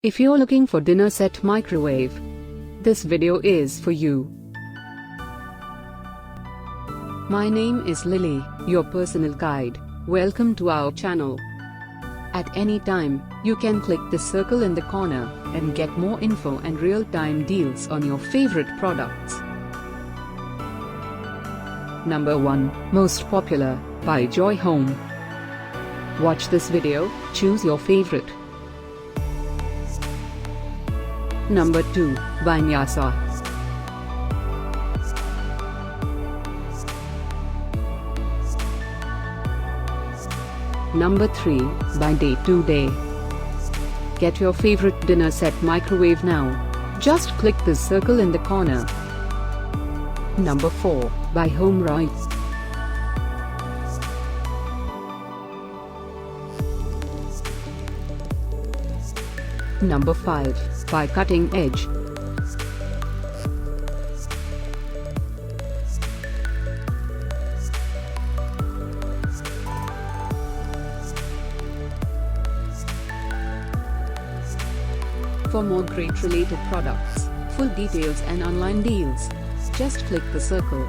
If you're looking for dinner set microwave, this video is for you. My name is Lily, your personal guide. Welcome to our channel. At any time, you can click the circle in the corner and get more info and real-time deals on your favorite products. Number 1, Most Popular, by Joy Home. Watch this video, choose your favorite. Number 2, by Nayasa. Number 3, by Day to Day. Get your favorite dinner set microwave now. Just click the circle in the corner. Number 4, by HOMRAY. Number 5, by Cutting Edge. For more great related products, full details and online deals, just click the circle.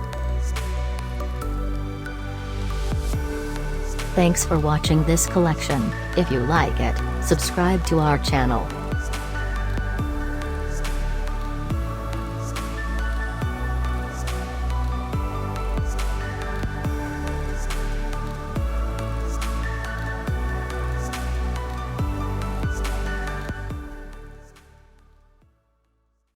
Thanks for watching this collection. If you like it, subscribe to our channel.